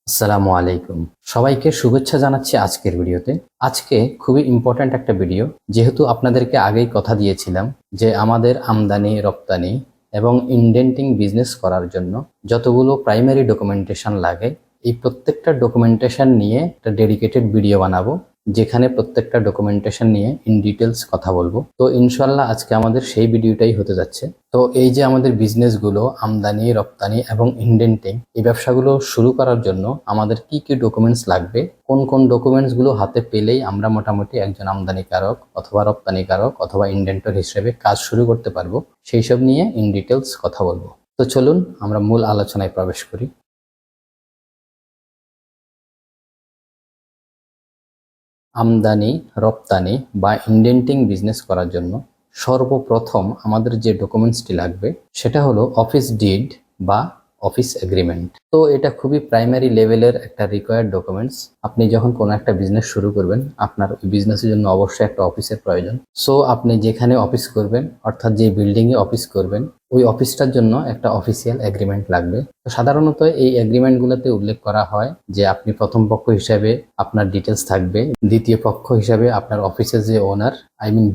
আসসালামু আলাইকুম। সবাইকে শুভেচ্ছা জানাচ্ছি আজকের ভিডিওতে। আজকে খুবই ইম্পর্ট্যান্ট একটা ভিডিও, যেহেতু আপনাদেরকে আগেই কথা দিয়েছিলাম যে আমাদের আমদানি রপ্তানি এবং ইনডেন্টিং বিজনেস করার জন্য যতগুলো প্রাইমারি ডকুমেন্টেশন লাগে, এই প্রত্যেকটা ডকুমেন্টেশন নিয়ে একটা ডেডিকেটেড ভিডিও বানাবো, যেখানে প্রত্যেকটা ডকুমেন্টেশন নিয়ে ইন ডিটেলস কথা বলবো। তো ইনশাল্লাহ আজকে আমাদের সেই ভিডিওটাই হতে যাচ্ছে। তো এই যে আমাদের বিজনেসগুলো আমদানি রপ্তানি এবং ইনডেন্টিং, এই ব্যবসাগুলো শুরু করার জন্য আমাদের কি কি ডকুমেন্টস লাগবে, কোন কোন ডকুমেন্টসগুলো হাতে পেলেই আমরা মোটামুটি একজন আমদানিকারক অথবা রপ্তানিকারক অথবা ইনডেন্টর হিসেবে কাজ শুরু করতে পারবো, সেই সব নিয়ে ইন ডিটেলস কথা বলবো। তো চলুন আমরা মূল আলোচনায় প্রবেশ করি। আমদানি রপ্তানি বা ইনডেন্টিং বিজনেস করার জন্য সর্বপ্রথম আমাদের যে ডকুমেন্টসটি লাগবে সেটা হলো অফিস ডিড বা অফিস এগ্রিমেন্ট। তো এটা খুবই প্রাইমারি লেভেলের একটা রিকোয়ার্ড ডকুমেন্টস। আপনি যখন কোনো একটা বিজনেস শুরু করবেন, আপনার ওই বিজনেসের জন্য অবশ্যই একটা অফিসের প্রয়োজন। সো আপনি যেখানে অফিস করবেন, অর্থাৎ যে বিল্ডিংয়ে অফিস করবেন, ওই অফিসটার জন্য একটা অফিসিয়াল এগ্রিমেন্ট লাগবে। তো সাধারণত এই এগ্রিমেন্টগুলোতে উল্লেখ করা হয় যে আপনি প্রথম পক্ষ হিসাবে আপনার ডিটেলস থাকবে, দ্বিতীয় পক্ষ হিসাবে আপনার অফিসের যে ওনার,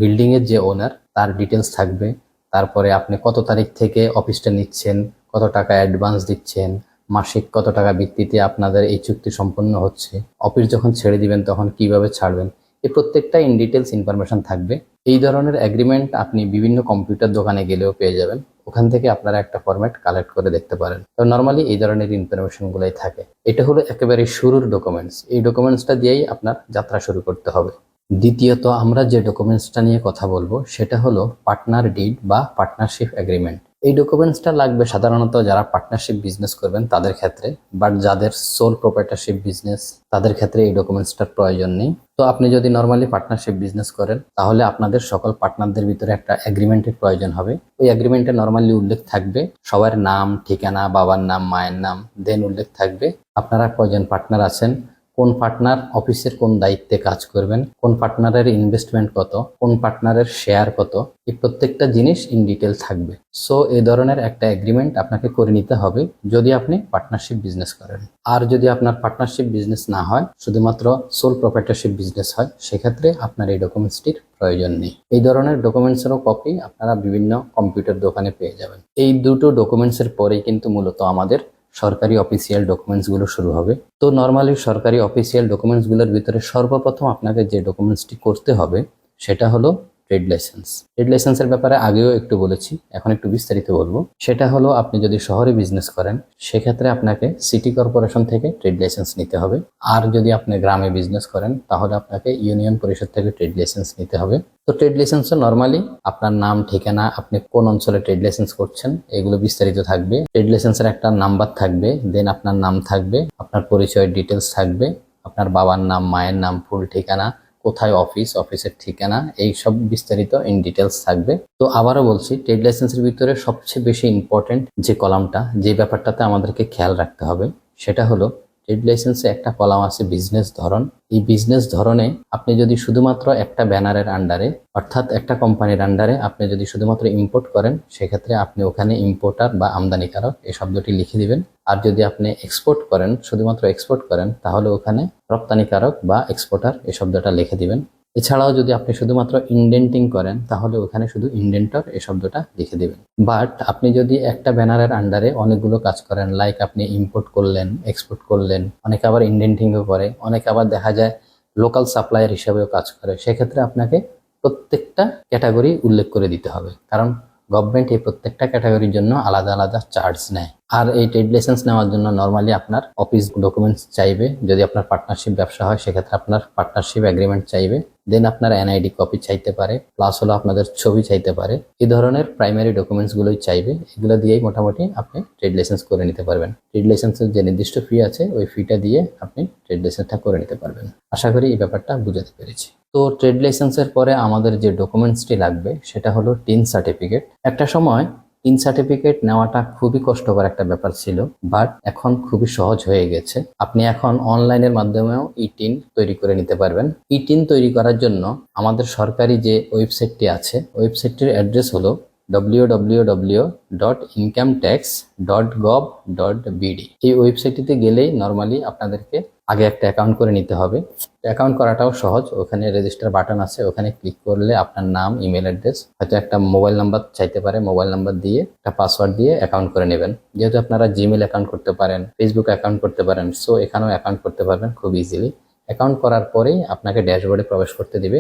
বিল্ডিং এর যে ওনার, তার ডিটেলস থাকবে। তারপরে আপনি কত তারিখ থেকে অফিসটা নিচ্ছেন, কত টাকা অ্যাডভান্স দিচ্ছেন, মাসিক কত টাকা ভিত্তিতে আপনাদের এই চুক্তি সম্পন্ন হচ্ছে, অফিস যখন ছেড়ে দিবেন তখন কিভাবে ছাড়বেন, এই প্রত্যেকটা ইন ডিটেলস ইনফরমেশন থাকবে। এই ধরনের এগ্রিমেন্ট আপনি বিভিন্ন কম্পিউটার দোকানে গেলেও পেয়ে যাবেন। ওখান থেকে আপনারা একটা ফরম্যাট কালেক্ট করে দেখতে পারেন। তো নর্মালি এই ধরনের ইনফরমেশন গুলাই থাকে। এটা হলো একেবারে শুরুর ডকুমেন্টস। এই ডকুমেন্টসটা দিয়েই আপনার যাত্রা শুরু করতে হবে। দ্বিতীয়ত আমরা যে ডকুমেন্টসটা নিয়ে কথা বলবো সেটা হলো পার্টনার ডিড বা পার্টনারশিপ এগ্রিমেন্ট। এই ডকুমেন্টসটা লাগবে সাধারণত যারা পার্টনারশিপ বিজনেস করবেন তাদের ক্ষেত্রে, বাট যাদের সোল প্রোপ্রাইটারশিপ বিজনেস তাদের ক্ষেত্রে এই ডকুমেন্টসটার প্রয়োজন নেই। তো আপনি যদি নর্মালি পার্টনারশিপ বিজনেস করেন তাহলে আপনাদের সকল পার্টনারদের ভিতরে একটা এগ্রিমেন্টের প্রয়োজন হবে। ওই এগ্রিমেন্টে নর্মালি উল্লেখ থাকবে সবার নাম, ঠিকানা, বাবার নাম, মায়ের নাম, দেন উল্লেখ থাকবে আপনারা কয়জন পার্টনার আছেন, কোন পার্টনার অফিসের কোন দায়িত্বে কাজ করবেন, কোন পার্টনারের ইনভেস্টমেন্ট কত, কোন পার্টনারের শেয়ার কত, এই প্রত্যেকটা জিনিস ইন ডিটেল থাকবে। সো এই ধরনের একটা এগ্রিমেন্ট আপনাকে করে নিতে হবে যদি আপনি পার্টনারশিপ বিজনেস করেন। আর যদি আপনার পার্টনারশিপ বিজনেস না হয়, শুধুমাত্র সোল প্রোপ্রাইটারশিপ বিজনেস হয়, সেক্ষেত্রে আপনার এই ডকুমেন্টসটির প্রয়োজন নেই। এই ধরনের ডকুমেন্টসেরও কপি আপনারা বিভিন্ন কম্পিউটার দোকানে পেয়ে যাবেন। এই দুটো ডকুমেন্টসের পরেই কিন্তু মূলত আমাদের সরকারি অফিসিয়াল ডকুমেন্টসগুলো শুরু হবে। তো নর্মালি সরকারি অফিসিয়াল ডকুমেন্টসগুলোর ভিতরে সর্বপ্রথম আপনাকে যে ডকুমেন্টসটি করতে হবে সেটা হলো ট্রেড লাইসেন্স। ট্রেড লাইসেন্সের ব্যাপারে আগেও একটু বলেছি, এখন একটু বিস্তারিত বলবো। সেটা হলো আপনি যদি শহরে বিজনেস করেন সেক্ষেত্রে আপনাকে সিটি কর্পোরেশন থেকে ট্রেড লাইসেন্স নিতে হবে। আর যদি আপনি গ্রামে বিজনেস করেন তাহলে আপনাকে ইউনিয়ন পরিষদ থেকে ট্রেড লাইসেন্স নিতে হবে। তো ট্রেড লাইসেন্সে নর্মালি আপনার নাম, ঠিকানা, আপনি কোন অঞ্চলে ট্রেড লাইসেন্স করছেন, এগুলো বিস্তারিত থাকবে। ট্রেড লাইসেন্সের একটা নাম্বার থাকবে, দেন আপনার নাম থাকবে, আপনার পরিচয়ের ডিটেলস থাকবে, আপনার বাবার নাম, মায়ের নাম, ফুল ঠিকানা, কোথায় অফিস, অফিসের ঠিকানা, এই সব বিস্তারিত ইন ডিটেলস থাকবে। তো আবারও বলছি, ট্রেড লাইসেন্সের ভিতরে সবচেয়ে বেশি ইম্পর্টেন্ট যে কলামটা, যে ব্যাপারটাতে আমাদেরকে খেয়াল রাখতে হবে সেটা হলো ট্রেড লাইসেন্সে একটা কলাম আছে বিজনেস ধরন। এই বিজনেস ধরনে আপনি যদি শুধুমাত্র একটা ব্যানারের আন্ডারে, অর্থাৎ একটা কোম্পানির আন্ডারে আপনি যদি শুধুমাত্র ইম্পোর্ট করেন, সেক্ষেত্রে আপনি ওখানে ইম্পোর্টার বা আমদানিকারক এই শব্দটি লিখে দিবেন। আর যদি আপনি এক্সপোর্ট করেন, শুধুমাত্র এক্সপোর্ট করেন, তাহলে ওখানে রপ্তানিকারক বা এক্সপোর্টার এই শব্দটা লিখে দিবেন। এছাড়াও যদি আপনি শুধুমাত্র ইনডেন্টিং করেন তাহলে ওখানে শুধু ইনডেন্টর এই শব্দটা লিখে দেবেন। বাট আপনি যদি একটা ব্যানারের আন্ডারে অনেকগুলো কাজ করেন, লাইক আপনি ইম্পোর্ট করলেন, এক্সপোর্ট করলেন, অনেকে আবার ইনডেন্টিংও করে, অনেকে আবার দেখা যায় লোকাল সাপ্লায়ার হিসেবেও কাজ করে, সেক্ষেত্রে আপনাকে প্রত্যেকটা ক্যাটাগরি উল্লেখ করে দিতে হবে, কারণ গভর্নমেন্ট এই প্রত্যেকটা ক্যাটাগরির জন্য আলাদা আলাদা চার্জ নেয়। আর এই ট্রেড লাইসেন্স নেওয়ার জন্য নর্মালি আপনার অফিস ডকুমেন্টস চাইবে। যদি আপনার পার্টনারশিপ ব্যবসা হয় সেক্ষেত্রে আপনার পার্টনারশিপ এগ্রিমেন্ট চাইবে, দেন আপনার এনআইডি কপি চাইতে পারে, প্লাস হলো আপনাদের ছবি চাইতে পারে। এই ধরনের প্রাইমারি ডকুমেন্টস গুলোই চাইবে। এগুলো দিয়েই মোটামুটি আপনি ট্রেড লাইসেন্স করে নিতে পারবেন। ট্রেড লাইসেন্সের যে নির্দিষ্ট ফি আছে ওই ফিটা দিয়ে আপনি ট্রেড লাইসেন্সটা করে নিতে পারবেন। আশা করি এই ব্যাপারটা বুঝাতে পেরেছি। তো ট্রেড লাইসেন্সের পরে আমাদের যে ডকুমেন্টসটি লাগবে সেটা হলো টিন সার্টিফিকেট। একটা সময় টিন সার্টিফিকেট নেওয়াটা খুবই কষ্টকর একটা ব্যাপার ছিল, বাট এখন খুবই সহজ হয়ে গেছে। আপনি এখন অনলাইনের মাধ্যমেও ই টিন তৈরি করে নিতে পারবেন। ই টিন তৈরি করার জন্য আমাদের সরকারি যে ওয়েবসাইটটি আছে, ওয়েবসাইটটির অ্যাড্রেস হলো www.incometax.gov.bd। এই ওয়েবসাইটটিতে গেলেই নর্মালি আপনাদেরকে আগে একটা অ্যাকাউন্ট করে নিতে হবে। অ্যাকাউন্ট করাটাও সহজ, ওখানে রেজিস্টার বাটন আছে, ওখানে ক্লিক করলে আপনার নাম, ইমেল অ্যাড্রেস, হয়তো একটা মোবাইল নাম্বার চাইতে পারে, মোবাইল নাম্বার দিয়ে একটা পাসওয়ার্ড দিয়ে অ্যাকাউন্ট করে নেবেন। যেহেতু আপনারা জিমেল অ্যাকাউন্ট করতে পারেন, ফেসবুক অ্যাকাউন্ট করতে পারেন, সো এখানেও অ্যাকাউন্ট করতে পারবেন খুব ইজিলি। অ্যাকাউন্ট করার পরেই আপনাকে ড্যাশবোর্ডে প্রবেশ করতে দিবে,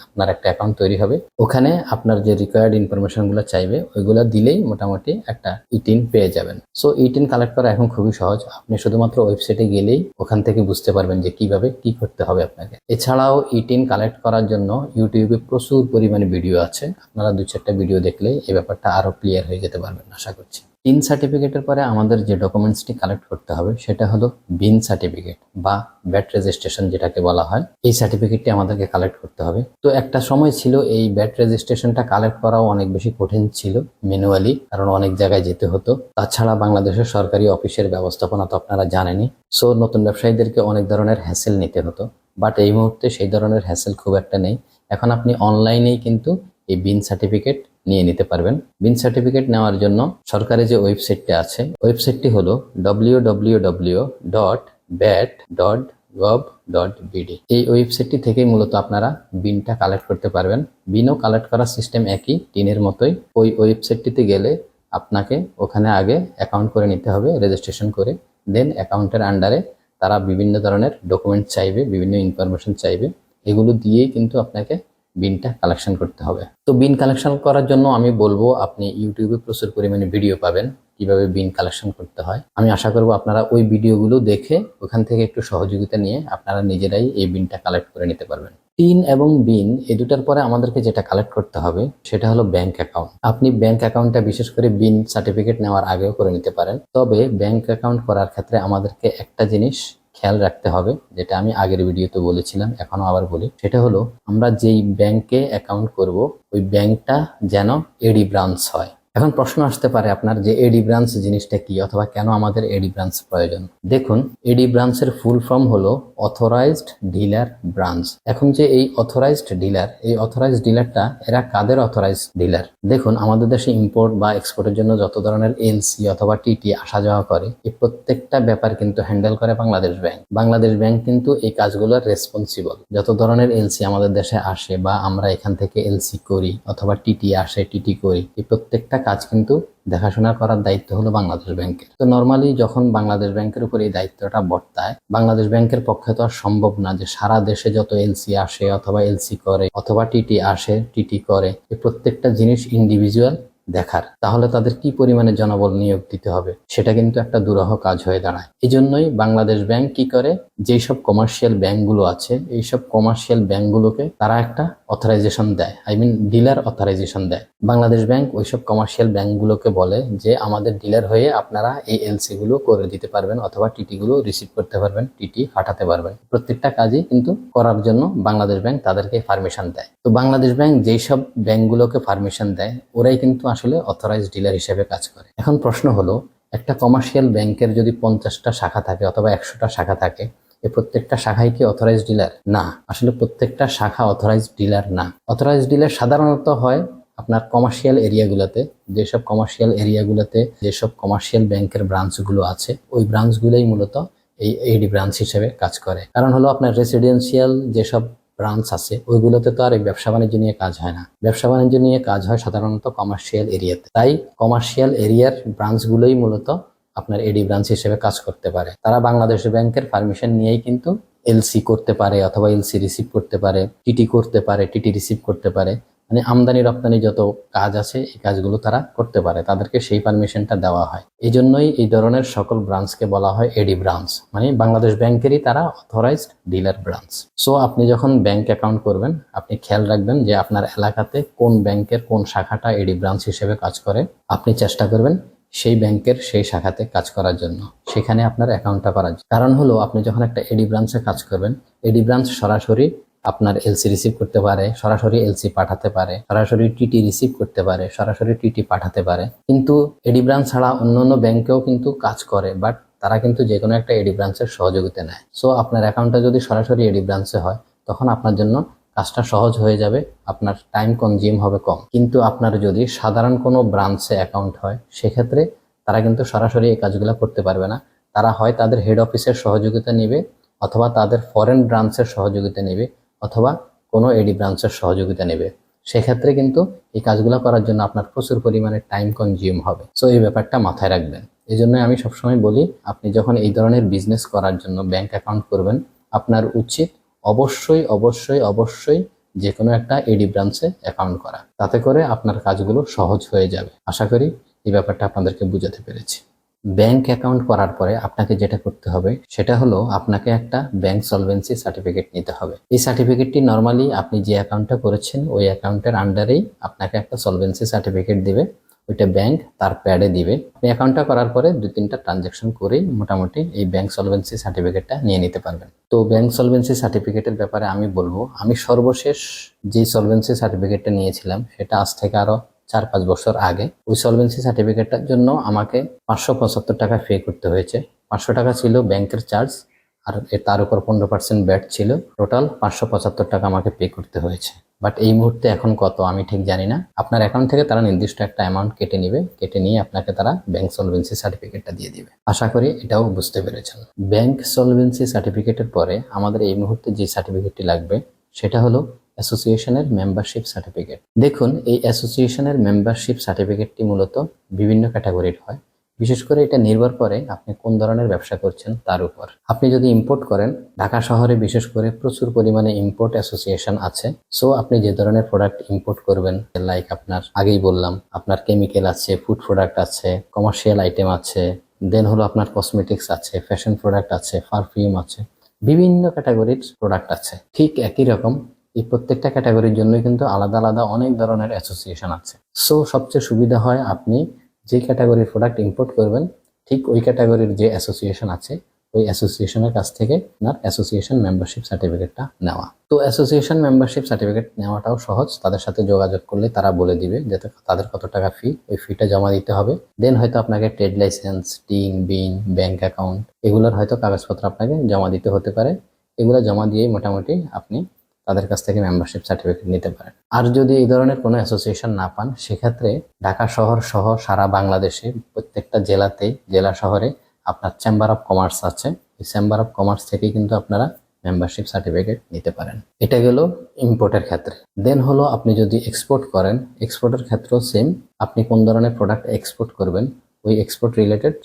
আপনার একটা অ্যাকাউন্ট তৈরি হবে। ওখানে আপনার যে রিকোয়ার্ড ইনফরমেশনগুলো চাইবে ওইগুলো দিলেই মোটামুটি একটা ইটিন পেয়ে যাবেন। সো ইটিন কালেক্ট করা এখন খুবই সহজ, আপনি শুধুমাত্র ওয়েবসাইটে গেলেই ওখান থেকে বুঝতে পারবেন যে কিভাবে কি করতে হবে আপনাকে। এছাড়াও ইটিন কালেক্ট করার জন্য ইউটিউবে প্রচুর পরিমাণে ভিডিও আছে, আপনারা 2-4টা ভিডিও দেখলে এই ব্যাপারটা আরো ক্লিয়ার হয়ে যেতে পারবেন আশা করছি। টিন সার্টিফিকেটের পরে আমাদের যে ডকুমেন্টসটি কালেক্ট করতে হবে সেটা হলো বিন সার্টিফিকেট বা ব্যাট রেজিস্ট্রেশন যেটাকে বলা হয়। এই সার্টিফিকেটটি আমাদেরকে কালেক্ট করতে হবে। তো একটা সময় ছিল এই ব্যাট রেজিস্ট্রেশনটা কালেক্ট করাও অনেক বেশি কঠিন ছিল ম্যানুয়ালি, কারণ অনেক জায়গায় যেতে হতো। তাছাড়া বাংলাদেশের সরকারি অফিসের ব্যবস্থাপনা তো আপনারা জানেনই। সো নতুন ব্যবসায়ীদেরকে অনেক ধরনের হ্যাসেল নিতে হতো, বাট এই মুহূর্তে সেই ধরনের হ্যাসেল খুব একটা নেই। এখন আপনি অনলাইনেই কিন্তু এই বিন সার্টিফিকেট নিয়ে নিতে পারবেন। বিন সার্টিফিকেট নেওয়ার জন্য সরকারি যে ওয়েবসাইটটি আছে, ওয়েবসাইটটি হলো www.bat.gov.bd। এই ওয়েবসাইটটি থেকেই মূলত আপনারা বিনটা কালেক্ট করতে পারবেন। বিনও কালেক্ট করার সিস্টেম একই, টিনের মতোই। ওই ওয়েবসাইটটিতে গেলে আপনাকে ওখানে আগে অ্যাকাউন্ট করে নিতে হবে রেজিস্ট্রেশন করে, দেন অ্যাকাউন্টের আন্ডারে তারা বিভিন্ন ধরনের ডকুমেন্ট চাইবে, বিভিন্ন ইনফরমেশন চাইবে, এগুলো দিয়েই কিন্তু আপনাকে বিনটা কালেকশন করতে হবে। তো বিন কালেকশন করার জন্য আমি বলবো আপনি ইউটিউবে প্রচুর পরিমাণে ভিডিও পাবেন কিভাবে বিন কালেকশন করতে হয়। আমি আশা করব আপনারা ওই ভিডিওগুলো দেখে ওখান থেকে একটু সহযোগিতা নিয়ে আপনারা নিজেরাই এই বিনটা কালেক্ট করে নিতে পারবেন। টিন এবং বিন এই দুটার পরে আমাদেরকে যেটা কালেক্ট করতে হবে সেটা হলো ব্যাংক অ্যাকাউন্ট। আপনি ব্যাংক অ্যাকাউন্টটা বিশেষ করে বিন সার্টিফিকেট নেওয়ার আগেও করে নিতে পারেন, তবে ব্যাংক অ্যাকাউন্ট করার ক্ষেত্রে আমাদেরকে একটা জিনিস খেয়াল রাখতে হবে, যেটা আমি আগের ভিডিওতে বলেছিলাম, এখনো আবার বলি। সেটা হলো আমরা যেই ব্যাংকে অ্যাকাউন্ট করব ওই ব্যাংকটা যেন এডি ব্রাঞ্চ হয়। এখন প্রশ্ন আসতে পারে আপনার যে এডি ব্রাঞ্চ জিনিসটা কি, অথবা কেন আমাদের এডি ব্রাঞ্চ প্রয়োজন। দেখুন, এডি ব্রাঞ্চের ফুল ফর্ম হলো অথরাইজড ডিলার ব্রাঞ্চ। এখন যে এই অথরাইজড ডিলার, এই অথরাইজড ডিলারটা এরা কাদের অথরাইজড ডিলার? দেখুন, আমাদের দেশে ইম্পোর্ট বা এক্সপোর্টের জন্য যত ধরনের এলসি অথবা টিটি আসা যাওয়া করে, এই প্রত্যেকটা ব্যাপার কিন্তু হ্যান্ডেল করে বাংলাদেশ ব্যাংক। বাংলাদেশ ব্যাংক কিন্তু এই কাজগুলোর রেসপন্সিবল। যত ধরনের এলসি আমাদের দেশে আসে বা আমরা এখান থেকে এলসি করি অথবা টিটি আসে, টিটি করি, এই প্রত্যেকটা কাজ কিন্তু দেখাশোনা করার দায়িত্ব হলো বাংলাদেশ ব্যাংকের। তো নর্মালি যখন বাংলাদেশ ব্যাংকের উপর এই দায়িত্বটা বর্তায়, বাংলাদেশ ব্যাংকের পক্ষে তো আর সম্ভব না যে সারা দেশে যত এলসি আসে অথবা এলসি করে অথবা টিটি আসে, টিটি করে, এই প্রত্যেকটা জিনিস ইন্ডিভিজুয়াল দেখার। তাহলে তাদের কি পরিমাণে জনবল নিয়োগ দিতে হবে, সেটা কিন্তু একটা দুরূহ কাজ হয়ে দাঁড়ায়। এই জন্যই বাংলাদেশ ব্যাংক কি করে, যেই সব কমার্শিয়াল ব্যাংকগুলো আছে এইসব কমার্শিয়াল ব্যাংকগুলোকে তারা একটা অথরাইজেশন দেয়, ডিলার অথরাইজেশন দেয়। বাংলাদেশ ব্যাংক ওইসব কমার্শিয়াল ব্যাংকগুলোকে বলে যে আমাদের ডিলার হয়ে আপনারা এই এলসি গুলো করে দিতে পারবেন অথবা টিটি গুলো রিসিভ করতে পারবেন, টিটি পাঠাতে পারবেন। প্রত্যেকটা কাজই কিন্তু করার জন্য বাংলাদেশ ব্যাংক তাদেরকে পারমিশন দেয়। তো বাংলাদেশ ব্যাংক যেই সব ব্যাংকগুলোকে পারমিশন দেয় ওরাই কিন্তু আসলে অথরাইজড ডিলার হিসেবে কাজ করে। এখন প্রশ্ন হলো, একটা কমার্শিয়াল ব্যাংকের যদি 50টা শাখা থাকে অথবা 100টা শাখা থাকে, এই প্রত্যেকটা শাখায় কি অথরাইজড ডিলার? না, আসলে প্রত্যেকটা শাখা অথরাইজড ডিলার না। অথরাইজড ডিলার সাধারণত হয় আপনার কমার্শিয়াল এরিয়াগুলোতে। যেসব কমার্শিয়াল এরিয়াগুলোতে যেসব কমার্শিয়াল ব্যাংকের ব্রাঞ্চগুলো আছে, ওই ব্রাঞ্চগুলোই মূলত এই এডি ব্রাঞ্চ হিসেবে কাজ করে। কারণ হলো আপনার রেসিডেন্সিয়াল যেসব ব্রাঞ্চ আছে ওইগুলোতে তো আর এই ব্যবসা বাণিজ্য নিয়ে কাজ হয় না। ব্যবসা বাণিজ্য নিয়ে কাজ হয় সাধারণত কমার্শিয়াল এরিয়াতে। তাই কমার্শিয়াল এরিয়ার ব্রাঞ্চগুলোই মূলত আপনার এডি ব্রাঞ্চ হিসেবে কাজ করতে পারে। তারা বাংলাদেশ ব্যাংকের পারমিশন নিয়েই কিন্তু এলসি করতে পারে অথবা এলসি রিসিভ করতে পারে, টিটি করতে পারে, টিটি রিসিভ করতে পারে। মানে আমদানি রপ্তানি যত কাজ আছে এই কাজগুলো তারা করতে পারে, তাদেরকে সেই পারমিশনটা দেওয়া হয়। এই জন্যই এই ধরনের সকল ব্রাঞ্চকে বলা হয় এডি ব্রাঞ্চ, মানে বাংলাদেশ ব্যাংকেরই তারা অথরাইজড ডিলার ব্রাঞ্চ। সো আপনি যখন ব্যাংক অ্যাকাউন্ট করবেন, আপনি খেয়াল রাখবেন যে আপনার এলাকাতে কোন ব্যাংকের কোন শাখাটা এডি ব্রাঞ্চ হিসেবে কাজ করে। আপনি চেষ্টা করবেন সেই ব্যাংকের সেই শাখাতে কাজ করার জন্য, সেখানে আপনার অ্যাকাউন্টটা করার জন্য। কারণ হলো আপনি যখন একটা এডি ব্রাঞ্চে কাজ করবেন, এডি ব্রাঞ্চ সরাসরি আপনার এলসি রিসিভ করতে পারে, সরাসরি এলসি পাঠাতে পারে, সরাসরি টিটি রিসিভ করতে পারে, সরাসরি টিটি পাঠাতে পারে। কিন্তু এডি ব্রাঞ্চ ছাড়া অন্যান্য ব্যাংকেও কিন্তু কাজ করে, বাট তারা কিন্তু যে কোনো একটা এডি ব্রাঞ্চের সহযোগিতা নেয়। সো আপনার অ্যাকাউন্টটা যদি সরাসরি এডি ব্রাঞ্চে হয় তখন আপনার জন্য কাজটা সহজ হয়ে যাবে, আপনার টাইম কনজিউম হবে কম। কিন্তু আপনার যদি সাধারণ কোনো ব্রাঞ্চে অ্যাকাউন্ট হয়, সেক্ষেত্রে তারা কিন্তু সরাসরি এই কাজগুলো করতে পারবে না। তারা হয় তাদের হেড অফিসের সহযোগিতা নেবে, অথবা তাদের ফরেন ব্রাঞ্চের সহযোগিতা নেবে, অথবা কোনো এডি ব্রাঞ্চের সহযোগিতা নেবে। সেক্ষেত্রে কিন্তু এই কাজগুলো করার জন্য আপনার প্রচুর পরিমাণে টাইম কনজিউম হবে। সো এই ব্যাপারটা মাথায় রাখবেন। এই জন্য আমি সবসময় বলি, আপনি যখন এই ধরনের বিজনেস করার জন্য ব্যাংক অ্যাকাউন্ট করবেন, আপনার উচিত অবশ্যই অবশ্যই অবশ্যই যে কোনো একটা এডি ব্রাঞ্চে অ্যাকাউন্ট করা। তাতে করে আপনার কাজগুলো সহজ হয়ে যাবে। আশা করি এই ব্যাপারটা আপনাদেরকে বুঝাতে পেরেছি। ব্যাংক অ্যাকাউন্ট করার পরে আপনাকে যেটা করতে হবে সেটা হলো আপনাকে একটা ব্যাংক সলভেন্সি সার্টিফিকেট নিতে হবে। এই সার্টিফিকেটটি নর্মালি আপনি যে অ্যাকাউন্টটা করেছেন ওই অ্যাকাউন্টের আন্ডারেই আপনাকে একটা সলভেন্সি সার্টিফিকেট দিবে। ওইটা ব্যাংক তার প্যাডে দিবে। আপনি অ্যাকাউন্টটা করার পরে 2-3টা ট্রানজ্যাকশন করেই মোটামুটি এই ব্যাংক সলভেন্সি সার্টিফিকেটটা নিয়ে নিতে পারবেন। তো ব্যাংক সলভেন্সি সার্টিফিকেটের ব্যাপারে আমি বলবো, আমি সর্বশেষ যে সলভেন্সি সার্টিফিকেটটা নিয়েছিলাম সেটা আজ থেকে আরো 4-5 বছর আগে। ওই সলভেন্সি সার্টিফিকেটটার জন্য আমাকে 575 টাকা পে করতে হয়েছে। 500 টাকা ছিল ব্যাংকের চার্জ, আর তার উপর 15% ব্যাট ছিল। টোটাল 575 টাকা আমাকে পে করতে হয়েছে। বাট এই মুহূর্তে এখন কত আমি ঠিক জানি না। আপনার অ্যাকাউন্ট থেকে তারা নির্দিষ্ট একটা অ্যামাউন্ট কেটে নিবে, কেটে নিয়ে আপনাকে তারা ব্যাংক সলভেন্সি সার্টিফিকেটটা দিয়ে দিবে। আশা করি এটাও বুঝতে পেরেছেন। ব্যাংক সলভেন্সি সার্টিফিকেটের পরে আমাদের এই মুহূর্তে যে সার্টিফিকেটটি লাগবে সেটা হলো অ্যাসোসিয়েশনের মেম্বারশিপ সার্টিফিকেট। দেখুন, এই অ্যাসোসিয়েশনের মেম্বারশিপ সার্টিফিকেটটি মূলত বিভিন্ন ক্যাটাগরির হয়। বিশেষ করে এটা নির্ভর করে আপনি কোন ধরনের ব্যবসা করছেন তার উপর। আপনি যদি ইম্পোর্ট করেন, ঢাকা শহরে বিশেষ করে প্রচুর পরিমাণে ইম্পোর্ট অ্যাসোসিয়েশন আছে। সো আপনি যে ধরনের প্রোডাক্ট ইম্পোর্ট করবেন, লাইক আপনার আগেই বললাম, আপনার কেমিক্যাল আছে, ফুড প্রোডাক্ট আছে, কমার্শিয়াল আইটেম আছে, দেন হলো আপনার কসমেটিক্স আছে, ফ্যাশন প্রোডাক্ট আছে, পারফিউম আছে, বিভিন্ন ক্যাটাগরির প্রোডাক্ট আছে। ঠিক একই রকম এই প্রত্যেকটা ক্যাটাগরির জন্যই কিন্তু আলাদা আলাদা অনেক ধরনের অ্যাসোসিয়েশন আছে। সো সবচেয়ে সুবিধা হয় আপনি যে ক্যাটাগরির প্রোডাক্ট ইম্পোর্ট করবেন, ঠিক ওই ক্যাটাগরির যে অ্যাসোসিয়েশন আছে ওই অ্যাসোসিয়েশনের কাছ থেকে আপনার অ্যাসোসিয়েশন মেম্বারশিপ সার্টিফিকেটটা নেওয়া। তো অ্যাসোসিয়েশন মেম্বারশিপ সার্টিফিকেট নেওয়াটাও সহজ। তাদের সাথে যোগাযোগ করলে তারা বলে দিবে যে তাদের কত টাকা ফি, ওই ফিটা জমা দিতে হবে। দেন হয়তো আপনাকে ট্রেড লাইসেন্স, টিং, বিন, ব্যাংক অ্যাকাউন্ট এগুলোর হয়তো কাগজপত্র আপনাকে জমা দিতে হতে পারে। এগুলো জমা দিয়েই মোটামুটি আপনি তাদের কাছ থেকে মেম্বারশিপ সার্টিফিকেট নিতে পারেন। আর যদি এই ধরনের কোনো অ্যাসোসিয়েশন না পান, সেক্ষেত্রে ঢাকা শহর সহ সারা বাংলাদেশে প্রত্যেকটা জেলাতেই, জেলা শহরে আপনার চেম্বার অফ কমার্স আছে। এই চেম্বার অফ কমার্স থেকেই কিন্তু আপনারা মেম্বারশিপ সার্টিফিকেট নিতে পারেন। এটা গেল ইম্পোর্টের ক্ষেত্রে। দেন হলো আপনি যদি এক্সপোর্ট করেন, এক্সপোর্টের ক্ষেত্রেও সেম। আপনি কোন ধরনের প্রোডাক্ট এক্সপোর্ট করবেন, ওই এক্সপোর্ট রিলেটেড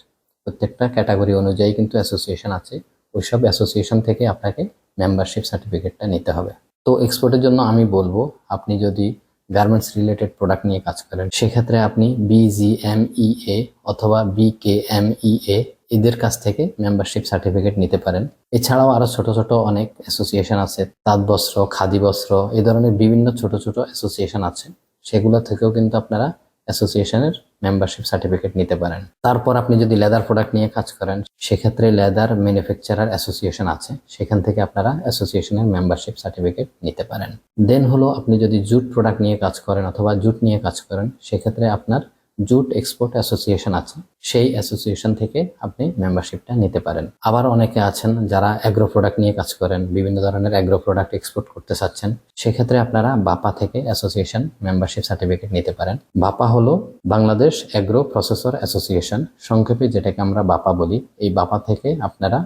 প্রত্যেকটা ক্যাটাগরি অনুযায়ী কিন্তু অ্যাসোসিয়েশন আছে। ওইসব অ্যাসোসিয়েশন থেকে আপনাকে মেম্বারশিপ সার্টিফিকেটটা নিতে হবে। তো এক্সপোর্টের জন্য আমি বলবো, আপনি যদি গার্মেন্টস রিলেটেড প্রোডাক্ট নিয়ে কাজ করেন, সেক্ষেত্রে আপনি BGMEA অথবা BKMEA এদের কাছ থেকে মেম্বারশিপ সার্টিফিকেট নিতে পারেন। এছাড়াও আরো ছোট ছোট অনেক অ্যাসোসিয়েশন আছে, তাঁত বস্ত্র, খাদি বস্ত্র, এই ধরনের বিভিন্ন ছোট ছোট অ্যাসোসিয়েশন আছে। সেগুলো থেকেও কিন্তু আপনারা অ্যাসোসিয়েশনের মেম্বারশিপ সার্টিফিকেট নিতে পারেন। তারপর আপনি যদি লেদার প্রোডাক্ট নিয়ে কাজ করেন, সেক্ষেত্রে লেদার ম্যানুফ্যাকচারার অ্যাসোসিয়েশন আছে, সেখান থেকে আপনারা অ্যাসোসিয়েশনের মেম্বারশিপ সার্টিফিকেট নিতে পারেন। দেন হলো আপনি যদি জুট প্রোডাক্ট নিয়ে কাজ করেন অথবা জুট নিয়ে কাজ করেন, সেক্ষেত্রে আপনার জুট এক্সপোর্ট অ্যাসোসিয়েশন আছে, সেই অ্যাসোসিয়েশন থেকে আপনি মেম্বারশিপটা নিতে পারেন। আবার অনেকে আছেন যারা অ্যাগ্রো প্রোডাক্ট নিয়ে কাজ করেন, বিভিন্ন ধরনের অ্যাগ্রো প্রোডাক্ট এক্সপোর্ট করতে চাচ্ছেন, সেক্ষেত্রে আপনারা বাপা থেকে অ্যাসোসিয়েশন মেম্বারশিপ সার্টিফিকেট নিতে পারেন। বাপা হলো বাংলাদেশ অ্যাগ্রো প্রসেসর অ্যাসোসিয়েশন, সংক্ষেপে যেটাকে আমরা বাপা বলি। এই বাপা থেকে আপনারা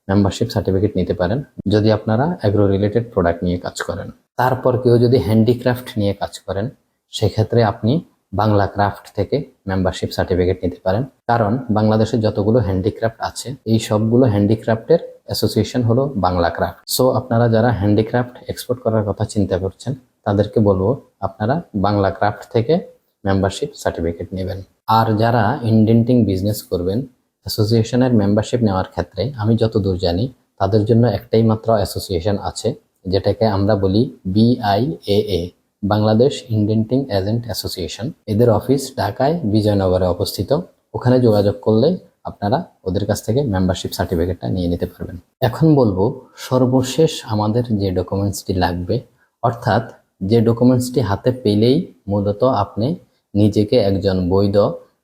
মেম্বারশিপ সার্টিফিকেট নিতে পারেন যদি আপনারা অ্যাগ্রো রিলেটেড প্রোডাক্ট নিয়ে কাজ করেন। তারপর কেউ যদি হ্যান্ডিক্রাফট নিয়ে কাজ করেন, সেক্ষেত্রে আপনি বাংলা ক্রাফট থেকে মেম্বারশিপ সার্টিফিকেট নিতে পারেন। কারণ বাংলাদেশে যতগুলো হ্যান্ডিক্রাফট আছে, এই সবগুলো হ্যান্ডিক্রাফটের অ্যাসোসিয়েশন হলো বাংলা ক্রাফট। সো আপনারা যারা হ্যান্ডিক্রাফট এক্সপোর্ট করার কথা চিন্তা করছেন, তাদেরকে বলবো আপনারা বাংলা ক্রাফট থেকে মেম্বারশিপ সার্টিফিকেট নেবেন। আর যারা ইন্ডেন্টিং বিজনেস করবেন, অ্যাসোসিয়েশনের মেম্বারশিপ নেওয়ার ক্ষেত্রে আমি যতদূর জানি তাদের জন্য একটাই মাত্র অ্যাসোসিয়েশন আছে, যেটাকে আমরা বলি BIAA, Bangladesh indenting agent association. এদের অফিস ঢাকায় বিজয়নগরে অবস্থিত। ওখানে যোগাযোগ করলে আপনারা ওদের কাছ থেকে মেম্বারশিপ সার্টিফিকেটটা নিয়ে নিতে পারবেন। এখন বলবো সর্বশেষ আমাদের যে ডকুমেন্টসটি লাগবে, অর্থাৎ যে ডকুমেন্টসটি হাতে পেলেই মূলত আপনি নিজেকে একজন বৈধ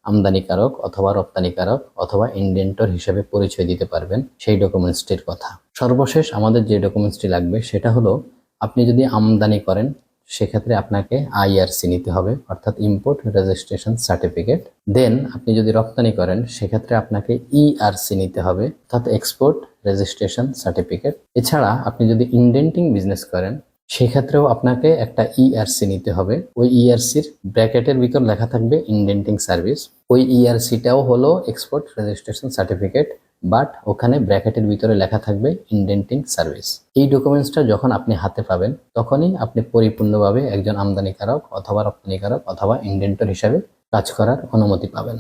আমদানিকারক অথবা রপ্তানিকারক অথবা ইন্ডেন্টর হিসেবে পরিচয় দিতে পারবেন, সেই ডকুমেন্টসটির কথা। সর্বশেষ আমাদের যে ডকুমেন্টসটি লাগবে সেটা হলো আপনি যদি আমদানি করেন সেক্ষেত্রে আপনাকে আইআরসি নিতে হবে, অর্থাৎ ইম্পোর্ট রেজিস্ট্রেশন সার্টিফিকেট। দেন আপনি যদি রপ্তানি করেন সেক্ষেত্রে আপনাকে ইআরসি নিতে হবে, অর্থাৎ এক্সপোর্ট রেজিস্ট্রেশন সার্টিফিকেট। এছাড়া আপনি যদি ইনডেন্টিং বিজনেস করেন সেক্ষেত্রেও আপনাকে একটা ইআরসি নিতে হবে। ওই ইআরসির ব্র্যাকেটের ভিতর লেখা থাকবে ইনডেন্টিং সার্ভিস। ওই ইআরসিটাও হলো এক্সপোর্ট রেজিস্ট্রেশন সার্টিফিকেট, বাট ওখানে ব্র্যাকেটের ভিতরে লেখা থাকবে ইনডেন্টিং সার্ভিস। এই ডকুমেন্টসটা যখন আপনি হাতে পাবেন তখনই আপনি পরিপূর্ণভাবে একজন আমদানিকারক অথবা রপ্তানিকারক অথবা ইনডেন্টর হিসাবে কাজ করার অনুমতি পাবেন।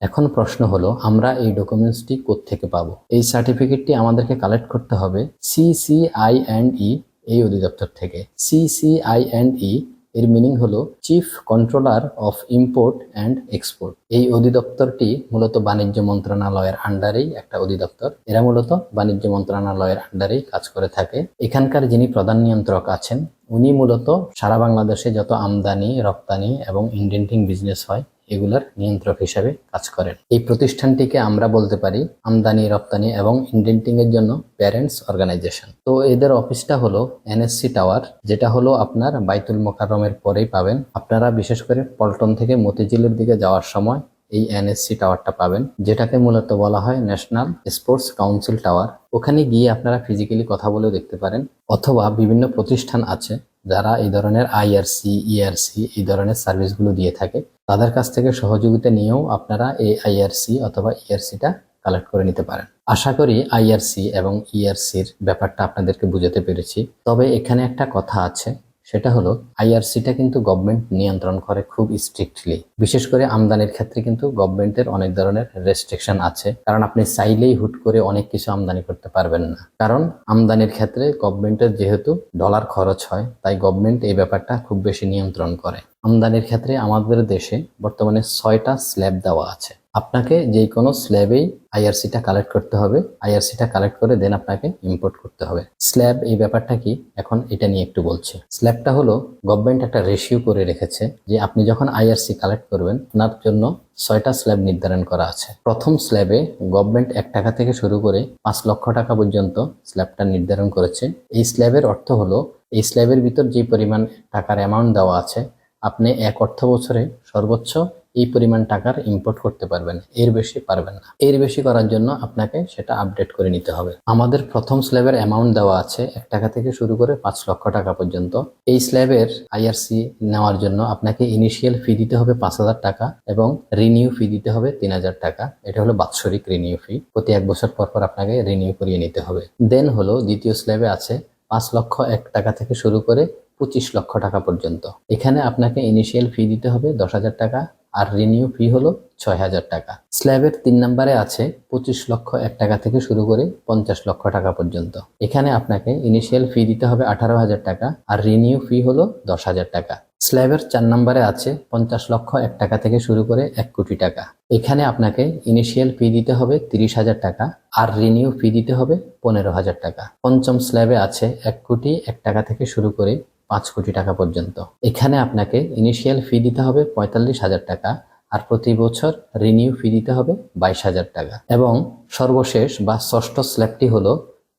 এখন প্রশ্ন হলো, আমরা এই ডকুমেন্টসটি কোত্থেকে পাবো? এই সার্টিফিকেটটি আমাদেরকে কালেক্ট করতে হবে সিসিআই&ই এই অধিদপ্তর থেকে। সিসিআই&ই এর মিনিং হলো chief controller of import and export. এই অধিদপ্তরটি মূলত বাণিজ্য মন্ত্রণালয়ের আন্ডারেই একটা অধিদপ্তর। এরা মূলত বাণিজ্য মন্ত্রণালয়ের আন্ডারেই কাজ করে থাকে। এখানকার যিনি প্রধান নিয়ন্ত্রক আছেন উনি মূলত সারা বাংলাদেশে যত আমদানি, রপ্তানি এবং ইনডেন্টিং বিজনেস হয় এগুলার নিয়ন্ত্রক হিসাবে কাজ করেন। এই প্রতিষ্ঠানটিকে আমরা বলতে পারি আমদানি, রপ্তানি এবং ইনডেন্টিং এর জন্য প্যারেন্টস অর্গানাইজেশন। তো এদের অফিসটা হলো এনএসসি টাওয়ার, যেটা হলো আপনার বাইতুল মোকাররমের পরেই পাবেন। আপনারা বিশেষ করে পল্টন থেকে মতিঝিলের দিকে যাওয়ার সময় এই এনএসসি টাওয়ারটা পাবেন, যেটাকে মূলত বলা হয় ন্যাশনাল স্পোর্টস কাউন্সিল টাওয়ার। ওখানে গিয়ে আপনারা ফিজিক্যালি কথা বলেও দেখতে পারেন, অথবা বিভিন্ন প্রতিষ্ঠান আছে যারা এই ধরনের আইআরসি, ইআরসি এই ধরনের সার্ভিসগুলো দিয়ে থাকে। তাদের কাছ থেকে সহযোগিতা নিয়েও আপনারা এই আইআরসি অথবা ইআরসিটা কালেক্ট করে নিতে পারেন। আশা করি আইআরসি এবং ইআরসির ব্যাপারটা আপনাদেরকে বুঝাতে পেরেছি। তবে এখানে একটা কথা আছে, সেটা হলো আইআরসিটা কিন্তু গভর্নমেন্ট নিয়ন্ত্রণ করে খুব স্ট্রিক্টলি। বিশেষ করে আমদানির ক্ষেত্রে কিন্তু গভর্নমেন্টের অনেক ধরনের রেস্ট্রিকশন আছে, কারণ আপনি চাইলেই হুট করে অনেক কিছু আমদানি করতে পারবেন না। কারণ আমদানির ক্ষেত্রে গভর্নমেন্টের যেহেতু ডলার খরচ হয়, তাই গভর্নমেন্ট এই ব্যাপারটা খুব বেশি নিয়ন্ত্রণ করে। আমদানির ক্ষেত্রে আমাদের দেশে বর্তমানে 6টা স্ল্যাব দেওয়া আছে। আপনাকে যে কোনো স্ল্যাবেই আইআরসিটা কালেক্ট করতে হবে। আইআরসিটা কালেক্ট করে দেন আপনাকে ইম্পোর্ট করতে হবে। স্ল্যাব এই ব্যাপারটা কি, এখন এটা নিয়ে একটু বলছি। স্ল্যাবটা হলো গভর্নমেন্ট একটা রেশিও করে রেখেছে যে আপনি যখন আইআরসি কালেক্ট করবেন আপনার জন্য 6টা স্ল্যাব নির্ধারণ করা আছে। প্রথম স্ল্যাবে গভর্নমেন্ট 1 টাকা থেকে শুরু করে 5 লক্ষ টাকা পর্যন্ত স্ল্যাবটা নির্ধারণ করেছে। এই স্ল্যাবের অর্থ হলো এই স্ল্যাবের ভিতর যে পরিমাণ টাকার অ্যামাউন্ট দেওয়া আছে, আপনি এক অর্থ বছরে সর্বোচ্চ এই পরিমাণ টাকার ইম্পোর্ট করতে পারবেন, এর বেশি পারবেন না। এর বেশি করার জন্য আপনাকে সেটা আপডেট করে নিতে হবে। আমাদের প্রথম স্ল্যাবের অ্যামাউন্ট দেওয়া আছে 1 টাকা থেকে শুরু করে 5 লক্ষ টাকা পর্যন্ত। এই স্ল্যাবের আইআরসি নেওয়ার জন্য আপনাকে ইনিশিয়াল ফি দিতে হবে 5,000 টাকা এবং রিনিউ ফি দিতে হবে 3,000 টাকা। এটা হলো বাৎসরিক রিনিউ ফি, প্রতি 1 বছর পর পর আপনাকে রিনিউ করিয়ে নিতে হবে। দেন হলো দ্বিতীয় স্ল্যাবে আছে 5 লক্ষ 1 টাকা থেকে শুরু করে 25 লক্ষ টাকা পর্যন্ত। এখানে আপনাকে ইনিশিয়াল ফি দিতে হবে 10,000 টাকা আর রিনিউ ফি হলো 6,000 টাকা। স্ল্যাবের 3 নম্বরে আছে 25 লক্ষ 1 টাকা থেকে শুরু করে 50 লক্ষ টাকা পর্যন্ত। এখানে আপনাকে ইনিশিয়াল ফি দিতে হবে 18,000 টাকা আর রিনিউ ফি হলো 10,000 টাকা। স্ল্যাবের 4 নম্বরে আছে 50 লক্ষ 1 টাকা থেকে শুরু করে 1 কোটি টাকা। এখানে আপনাকে ইনিশিয়াল ফি দিতে হবে 30,000 টাকা আর রিনিউ ফি দিতে হবে 15,000 টাকা। পঞ্চম স্ল্যাবে আছে 1 কোটি 1 টাকা থেকে শুরু করে 5 কোটি টাকা পর্যন্ত। এখানে আপনাকে ইনিশিয়াল ফি দিতে হবে 45,000 টাকা আর প্রতি বছর রিনিউ ফি দিতে হবে 22,000 টাকা। এবং সর্বশেষ বা ষষ্ঠ স্ল্যাবটি হলো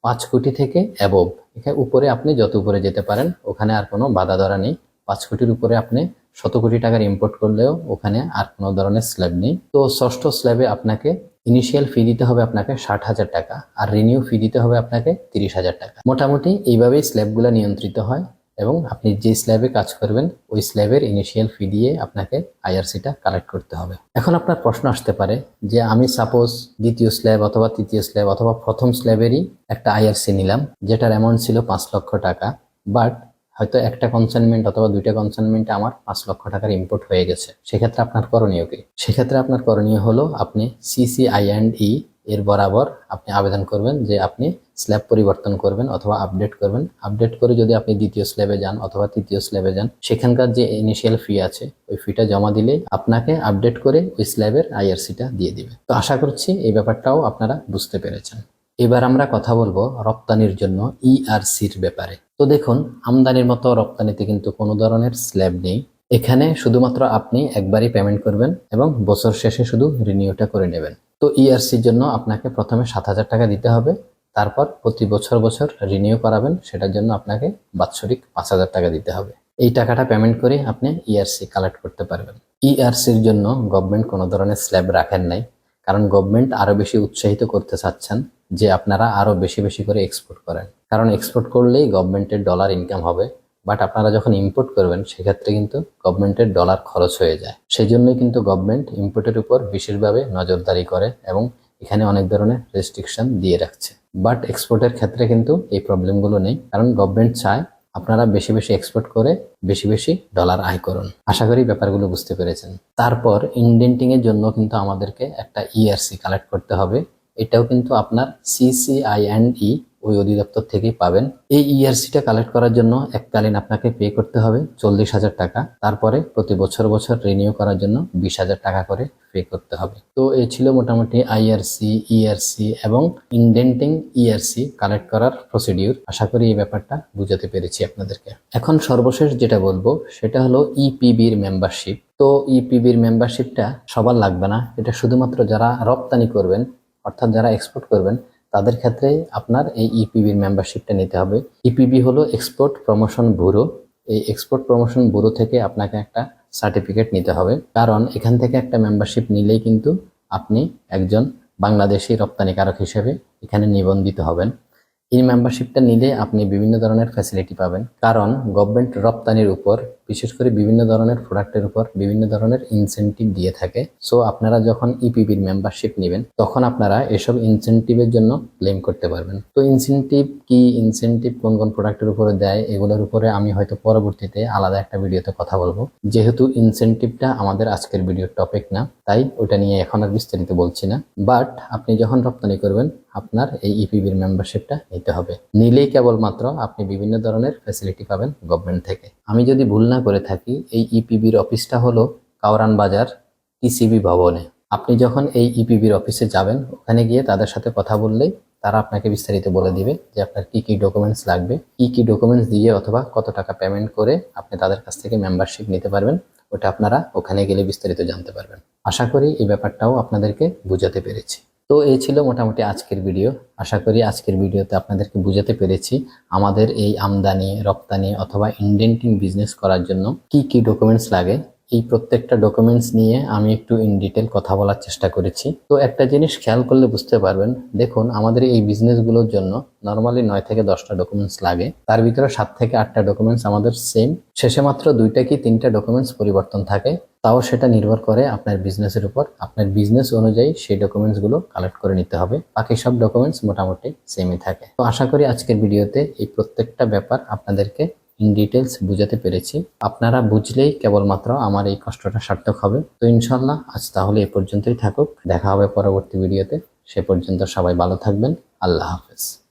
5 কোটি থেকে অ্যাবভ। এখানে উপরে আপনি যত উপরে যেতে পারেন, ওখানে আর কোনো বাধা ধরা নেই। 5 কোটির উপরে আপনি 100 কোটি টাকার ইম্পোর্ট করলেও ওখানে আর কোনো ধরনের স্ল্যাব নেই। তো ষষ্ঠ স্ল্যাবে আপনাকে ইনিশিয়াল ফি দিতে হবে আপনাকে 60,000 টাকা আর রিনিউ ফি দিতে হবে আপনাকে 30,000 টাকা। মোটামুটি এইভাবেই স্ল্যাবগুলো নিয়ন্ত্রিত হয় এবং আপনি যে স্ল্যাবে কাজ করবেন ওই স্ল্যাবের ইনিশিয়াল ফি দিয়ে আপনাকে আইআরসিটা কালেক্ট করতে হবে। এখন আপনার প্রশ্ন আসতে পারে যে আমি সাপোজ দ্বিতীয় স্ল্যাব অথবা তৃতীয় স্ল্যাব অথবা প্রথম স্ল্যাবেরই একটা আইআরসি নিলাম, যেটার অ্যামাউন্ট ছিল 5 লক্ষ টাকা, বাট হয়তো একটা কনসাইনমেন্ট অথবা 2টা কনসাইনমেন্টে আমার 5 লক্ষ টাকার ইম্পোর্ট হয়ে গেছে। সেক্ষেত্রে আপনার করণীয় কি? সেক্ষেত্রে আপনার করণীয় হলো আপনি সিসিআই&ই এর বরাবর আপনি আবেদন করবেন যে আপনি স্ল্যাব পরিবর্তন করবেন অথবা আপডেট করবেন। আপডেট করে যদি আপনি দ্বিতীয় স্ল্যাবে যান অথবা তৃতীয় স্ল্যাবে যান, সেখানকার যে ইনিশিয়াল ফি আছে ওই ফিটা জমা দিলেই আপনাকে আপডেট করে ওই স্ল্যাবের আইআরসিটা দিয়ে দিবে। তো আশা করছি এই ব্যাপারটাও আপনারা বুঝতে পেরেছেন। এবার আমরা কথা বলবো রপ্তানির জন্য ইআরসির ব্যাপারে। তো দেখুন, আমদানির মতো রপ্তানিতে কিন্তু কোনো ধরনের স্ল্যাব নেই। এখানে শুধুমাত্র আপনি একবারই পেমেন্ট করবেন এবং বছর শেষে শুধু রিনিউটা করে নেবেন। তো ইআরসির জন্য আপনাকে প্রথমে 7,000 টাকা দিতে হবে তারপর প্রতি বছর বছর রিনিউ করাবেন, সেটার জন্য আপনাকে বাৎসরিক 5,000 টাকা দিতে হবে। এই টাকাটা পেমেন্ট করে আপনি ইআরসি কালেক্ট করতে পারবেন। ইআরসির জন্য গভর্নমেন্ট কোনো ধরনের স্ল্যাব রাখেন নাই, কারণ গভর্নমেন্ট আরো বেশি উৎসাহিত করতে চাচ্ছেন যে আপনারা আরো বেশি বেশি করে এক্সপোর্ট করেন, কারণ এক্সপোর্ট করলেই গভর্নমেন্টের ডলার ইনকাম হবে। বাট আপনারা যখন ইম্পোর্ট করবেন সেক্ষেত্রে কিন্তু গভর্নমেন্টের ডলার খরচ হয়ে যায়। সেই জন্যই কিন্তু গভর্নমেন্ট ইম্পোর্টের উপর বিশেষভাবে নজরদারি করে এবং এখানে অনেক ধরনের রেস্ট্রিকশন দিয়ে রাখছে। বাট এক্সপোর্টের ক্ষেত্রে কিন্তু এই প্রবলেমগুলো নেই, কারণ গভর্নমেন্ট চায় আপনারা বেশি বেশি এক্সপোর্ট করে বেশি বেশি ডলার আয় করুন। আশা করি ব্যাপারগুলো বুঝতে পেরেছেন। তারপর ইনডেন্টিং এর জন্য কিন্তু আমাদেরকে একটা ইআরসি কালেক্ট করতে হবে। এটাও কিন্তু আপনার CCINE ওই অধিদপ্তর থেকেই পাবেন। এই ইআরসিটা কালেক্ট করার জন্য এককালীন আপনাকে পে করতে হবে 40,000 টাকা। তারপরে প্রতি বছর বছর রিনিউ করার জন্য 20,000 টাকা করে পে করতে হবে। তো এই ছিল মোটামুটি আইআরসি, ইআরসি এবং ইনডেন্টিং ইআরসি কালেক্ট করার প্রসিডিউর। আশা করি এই ব্যাপারটা বুঝাতে পেরেছি আপনাদেরকে। এখন সর্বশেষ যেটা বলবো সেটা হলো ইপিবির মেম্বারশিপ। তো ইপিবির মেম্বারশিপটা সবার লাগবে না, এটা শুধুমাত্র যারা রপ্তানি করবেন অর্থাৎ যারা এক্সপোর্ট করবেন তাদের ক্ষেত্রে আপনার এই ইপিবির মেম্বারশিপটা নিতে হবে। ইপিবি হলো এক্সপোর্ট প্রমোশন ব্যুরো। এই এক্সপোর্ট প্রমোশন ব্যুরো থেকে আপনাকে একটা সার্টিফিকেট নিতে হবে, কারণ এখান থেকে একটা মেম্বারশিপ নিলেই কিন্তু আপনি একজন বাংলাদেশি রপ্তানিকারক হিসেবে এখানে নিবন্ধিত হবেন। এই মেম্বারশিপটা নিলে আপনি বিভিন্ন ধরনের ফ্যাসিলিটি পাবেন, কারণ গভর্নমেন্ট রপ্তানির উপর বিশেষ করে বিভিন্ন ধরনের প্রোডাক্টের উপর বিভিন্ন ধরনের ইনসেনটিভ দিয়ে থাকে। সো আপনারা যখন ইপিবির মেম্বারশিপ নেবেন তখন আপনারা এসব ইনসেনটিভের জন্য ক্লেম করতে পারবেন। তো ইনসেনটিভ কি, ইনসেনটিভ কোন কোন প্রোডাক্টের উপরে দেয়, এগুলোর উপরে আমি হয়তো পরবর্তীতে আলাদা একটা ভিডিওতে কথা বলবো। যেহেতু ইনসেনটিভটা আমাদের আজকের ভিডিওর টপিক না, তাই ওটা নিয়ে এখন আর বিস্তারিত বলছি না। বাট আপনি যখন রপ্তানি করবেন আপনার এই ইপিবির মেম্বারশিপটা নিতে হবে। নিলেই কেবলমাত্র আপনি বিভিন্ন ধরনের ফ্যাসিলিটি পাবেন গভর্নমেন্ট থেকে। আমি যদি ভুল না করে থাকি এই ইপিবির অফিসটা হলো কাউরান বাজার টিসিবি ভবনে। আপনি যখন এই ইপিবির অফিসে যাবেন ওখানে গিয়ে তাদের সাথে কথা বললেই তারা আপনাকে বিস্তারিত বলে দিবে যে আপনার কি কি ডকুমেন্টস লাগবে, কি কি ডকুমেন্টস দিয়ে অথবা কত টাকা পেমেন্ট করে আপনি তাদের কাছ থেকে মেম্বারশিপ নিতে পারবেন। ওটা আপনারা ওখানে গেলে বিস্তারিত জানতে পারবেন। আশা করি এই ব্যাপারটাও আপনাদেরকে বুঝাতে পেরেছি। তো এই ছিল মোটামুটি আজকের ভিডিও। আশা করি আজকের ভিডিওতে আপনাদেরকে বুঝাতে পেরেছি আমাদের এই আমদানি রপ্তানি অথবা ইনডেন্টিং বিজনেস করার জন্য কি কি ডকুমেন্টস লাগে। এই প্রত্যেকটা ডকুমেন্টস নিয়ে আমি একটু ইন ডিটেল কথা বলার চেষ্টা করেছি। তো একটা জিনিস খেয়াল করলে বুঝতে পারবেন, দেখুন আমাদের এই বিজনেসগুলোর জন্য নর্মালি 9 থেকে 10টা ডকুমেন্টস লাগে, তার ভিতরে 7 থেকে 8টা ডকুমেন্টস আমাদের সেম, শেষে মাত্র 2টা কি 3টা ডকুমেন্টস পরিবর্তন থাকে। তাও সেটা নির্ভর করে আপনার বিজনেসের উপর, আপনার বিজনেস অনুযায়ী সেই ডকুমেন্টসগুলো কালেক্ট করে নিতে হবে। বাকি সব ডকুমেন্টস মোটামুটি সেমই থাকে। তো আশা করি আজকের ভিডিওতে এই প্রত্যেকটা ব্যাপার আপনাদেরকে ইন ডিটেলস বুঝাতে পেরেছি। আপনারা বুঝলেই কেবলমাত্র আমার এই কষ্টটা সার্থক হবে। তো ইনশাল্লাহ আজ তাহলে এ পর্যন্তই থাকুক, দেখা হবে পরবর্তী ভিডিওতে। সে পর্যন্ত সবাই ভালো থাকবেন। আল্লাহ হাফেজ।